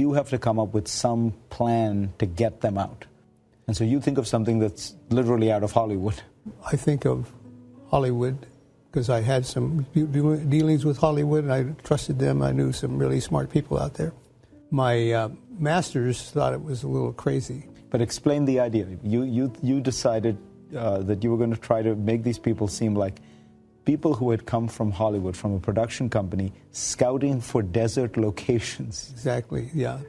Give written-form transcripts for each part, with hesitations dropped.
you have to come up with some plan to get them out. And so you think of something that's literally out of Hollywood. I think of Hollywood because I had some dealings with Hollywood, and I trusted them. I knew some really smart people out there. My masters thought it was a little crazy. But explain the idea. You decided that you were going to try to make these people seem like people who had come from Hollywood, from a production company, scouting for desert locations. Exactly, yeah.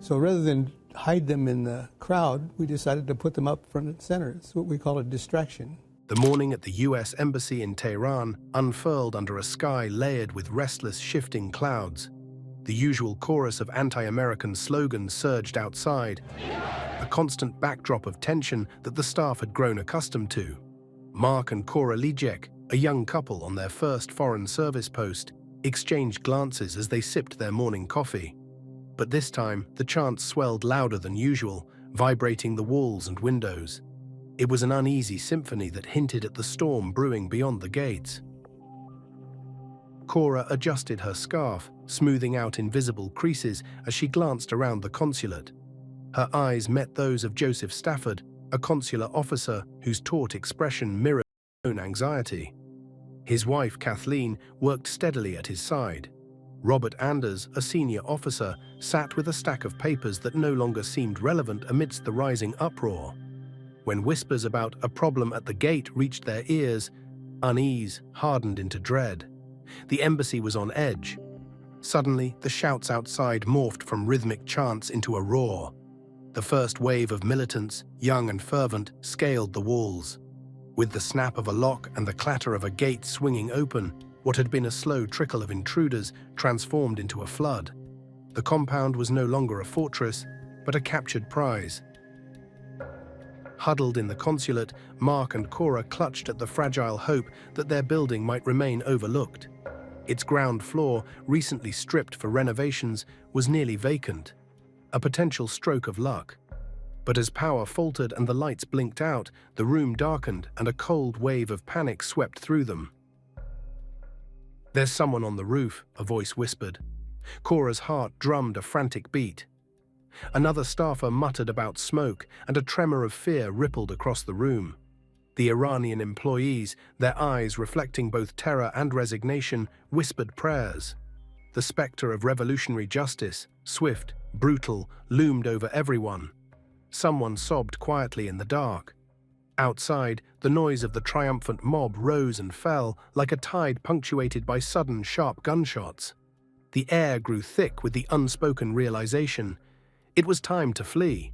So rather than hide them in the crowd, we decided to put them up front and center. It's what we call a distraction. The morning at the U.S. Embassy in Tehran unfurled under a sky layered with restless, shifting clouds. The usual chorus of anti-American slogans surged outside, a constant backdrop of tension that the staff had grown accustomed to. Mark and Cora Lijek, a young couple on their first foreign service post, exchanged glances as they sipped their morning coffee. But this time, the chants swelled louder than usual, vibrating the walls and windows. It was an uneasy symphony that hinted at the storm brewing beyond the gates. Cora adjusted her scarf, smoothing out invisible creases as she glanced around the consulate. Her eyes met those of Joseph Stafford, a consular officer whose taut expression mirrored her own anxiety. His wife, Kathleen, worked steadily at his side. Robert Anders, a senior officer, sat with a stack of papers that no longer seemed relevant amidst the rising uproar. When whispers about a problem at the gate reached their ears, unease hardened into dread. The embassy was on edge. Suddenly, the shouts outside morphed from rhythmic chants into a roar. The first wave of militants, young and fervent, scaled the walls. With the snap of a lock and the clatter of a gate swinging open, what had been a slow trickle of intruders transformed into a flood. The compound was no longer a fortress, but a captured prize. Huddled in the consulate, Mark and Cora clutched at the fragile hope that their building might remain overlooked. Its ground floor, recently stripped for renovations, was nearly vacant, a potential stroke of luck. But as power faltered and the lights blinked out, the room darkened and a cold wave of panic swept through them. "There's someone on the roof," a voice whispered. Cora's heart drummed a frantic beat. Another staffer muttered about smoke, and a tremor of fear rippled across the room. The Iranian employees, their eyes reflecting both terror and resignation, whispered prayers. The specter of revolutionary justice, swift, brutal, loomed over everyone. Someone sobbed quietly in the dark. Outside, the noise of the triumphant mob rose and fell like a tide punctuated by sudden, sharp gunshots. The air grew thick with the unspoken realization: it was time to flee.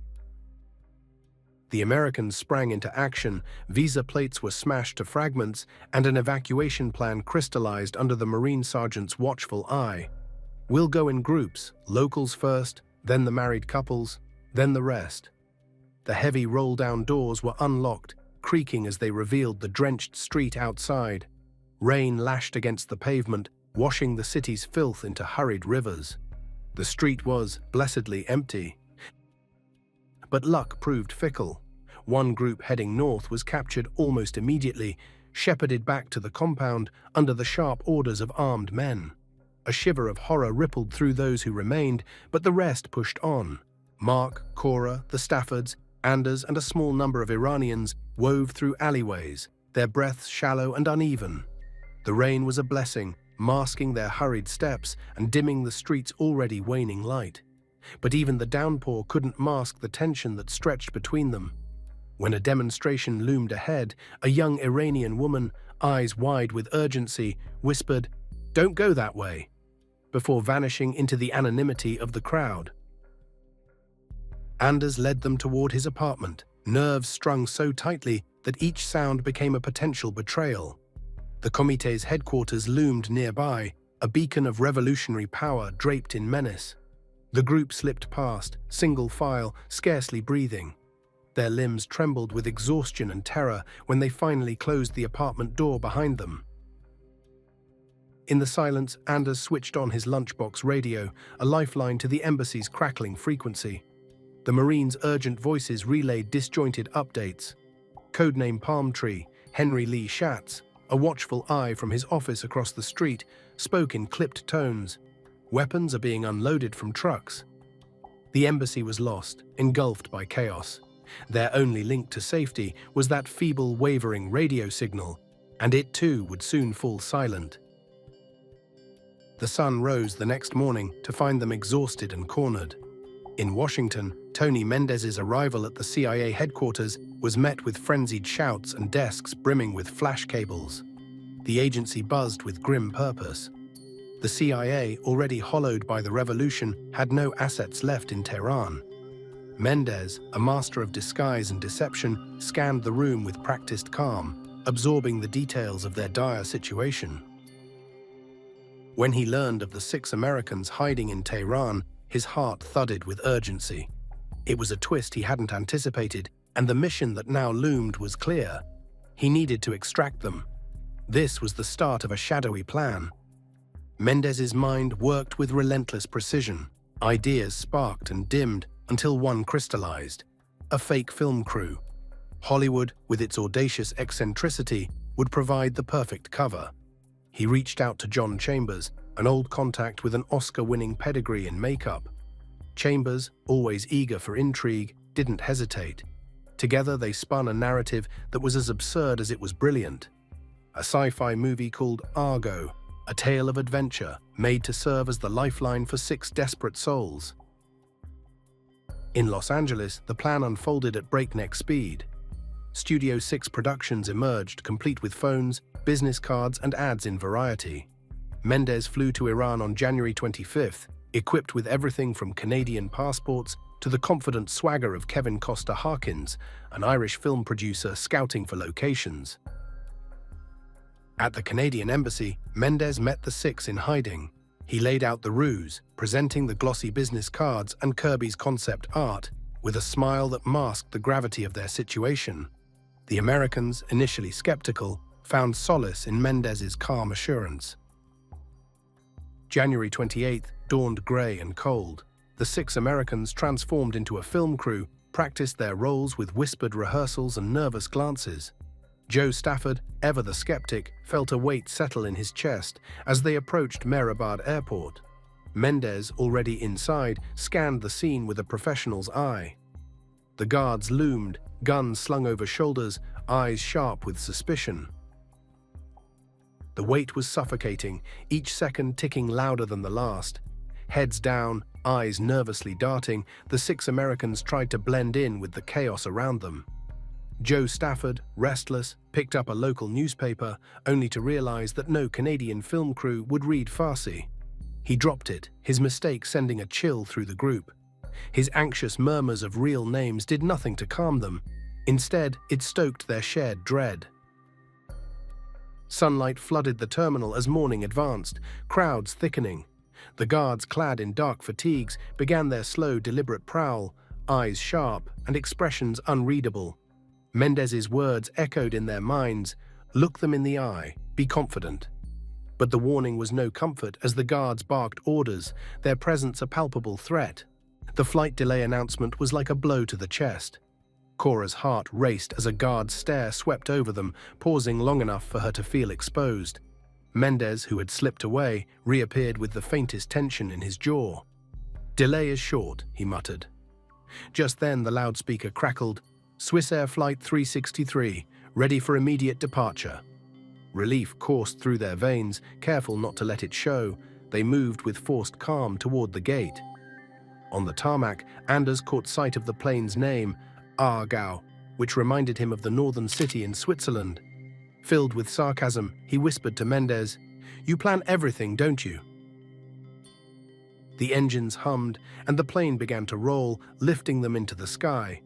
The Americans sprang into action, visa plates were smashed to fragments, and an evacuation plan crystallized under the Marine sergeant's watchful eye. "We'll go in groups, locals first, then the married couples, then the rest." The heavy roll-down doors were unlocked, creaking as they revealed the drenched street outside. Rain lashed against the pavement, washing the city's filth into hurried rivers. The street was, blessedly, empty. But luck proved fickle. One group heading north was captured almost immediately, shepherded back to the compound under the sharp orders of armed men. A shiver of horror rippled through those who remained, but the rest pushed on. Mark, Cora, the Staffords, Anders, and a small number of Iranians wove through alleyways, their breaths shallow and uneven. The rain was a blessing, masking their hurried steps and dimming the street's already waning light. But even the downpour couldn't mask the tension that stretched between them. When a demonstration loomed ahead, a young Iranian woman, eyes wide with urgency, whispered, "Don't go that way," before vanishing into the anonymity of the crowd. Anders led them toward his apartment, nerves strung so tightly that each sound became a potential betrayal. The Comite's headquarters loomed nearby, a beacon of revolutionary power draped in menace. The group slipped past, single file, scarcely breathing. Their limbs trembled with exhaustion and terror when they finally closed the apartment door behind them. In the silence, Anders switched on his lunchbox radio, a lifeline to the embassy's crackling frequency. The Marines' urgent voices relayed disjointed updates. Codename Palm Tree, Henry Lee Schatz, a watchful eye from his office across the street, spoke in clipped tones. "Weapons are being unloaded from trucks." The embassy was lost, engulfed by chaos. Their only link to safety was that feeble, wavering radio signal, and it too would soon fall silent. The sun rose the next morning to find them exhausted and cornered. In Washington, Tony Mendez's arrival at the CIA headquarters was met with frenzied shouts and desks brimming with flash cables. The agency buzzed with grim purpose. The CIA, already hollowed by the revolution, had no assets left in Tehran. Mendez, a master of disguise and deception, scanned the room with practiced calm, absorbing the details of their dire situation. When he learned of the 6 Americans hiding in Tehran, his heart thudded with urgency. It was a twist he hadn't anticipated, and the mission that now loomed was clear. He needed to extract them. This was the start of a shadowy plan. Mendez's mind worked with relentless precision. Ideas sparked and dimmed until one crystallized: a fake film crew. Hollywood, with its audacious eccentricity, would provide the perfect cover. He reached out to John Chambers, an old contact with an Oscar-winning pedigree in makeup. Chambers, always eager for intrigue, didn't hesitate. Together they spun a narrative that was as absurd as it was brilliant. A sci-fi movie called Argo, a tale of adventure made to serve as the lifeline for 6 desperate souls. In Los Angeles, the plan unfolded at breakneck speed. Studio 6 Productions emerged, complete with phones, business cards, and ads in Variety. Mendez flew to Iran on January 25th, equipped with everything from Canadian passports to the confident swagger of Kevin Costa Harkins, an Irish film producer scouting for locations. At the Canadian embassy, Mendez met the 6 in hiding. He laid out the ruse, presenting the glossy business cards and Kirby's concept art, with a smile that masked the gravity of their situation. The Americans, initially skeptical, found solace in Mendez's calm assurance. January 28th dawned grey and cold. The 6 Americans, transformed into a film crew, practiced their roles with whispered rehearsals and nervous glances. Joe Stafford, ever the skeptic, felt a weight settle in his chest as they approached Mehrabad Airport. Mendez, already inside, scanned the scene with a professional's eye. The guards loomed, guns slung over shoulders, eyes sharp with suspicion. The wait was suffocating, each second ticking louder than the last. Heads down, eyes nervously darting, the 6 Americans tried to blend in with the chaos around them. Joe Stafford, restless, picked up a local newspaper, only to realize that no Canadian film crew would read Farsi. He dropped it, his mistake sending a chill through the group. His anxious murmurs of real names did nothing to calm them. Instead, it stoked their shared dread. Sunlight flooded the terminal as morning advanced, crowds thickening. The guards, clad in dark fatigues, began their slow, deliberate prowl, eyes sharp and expressions unreadable. Mendez's words echoed in their minds: "Look them in the eye, be confident." But the warning was no comfort as the guards barked orders, their presence a palpable threat. The flight delay announcement was like a blow to the chest. Cora's heart raced as a guard's stare swept over them, pausing long enough for her to feel exposed. Mendez, who had slipped away, reappeared with the faintest tension in his jaw. "Delay is short," he muttered. Just then the loudspeaker crackled, "Swissair Flight 363, ready for immediate departure." Relief coursed through their veins, careful not to let it show. They moved with forced calm toward the gate. On the tarmac, Anders caught sight of the plane's name, Aargau, which reminded him of the northern city in Switzerland. Filled with sarcasm, he whispered to Mendez, "You plan everything, don't you?" The engines hummed, and the plane began to roll, lifting them into the sky.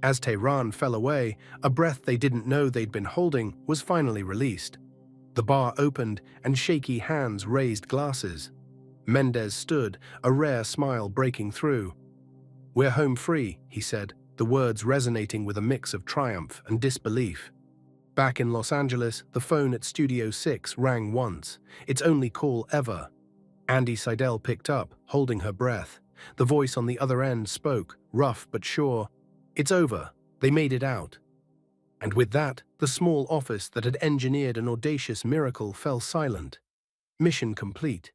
As Tehran fell away, a breath they didn't know they'd been holding was finally released. The bar opened, and shaky hands raised glasses. Mendez stood, a rare smile breaking through. "We're home free," he said, the words resonating with a mix of triumph and disbelief. Back in Los Angeles, the phone at Studio 6 rang once, its only call ever. Andy Seidel picked up, holding her breath. The voice on the other end spoke, rough but sure, "It's over. They made it out." And with that, the small office that had engineered an audacious miracle fell silent. Mission complete.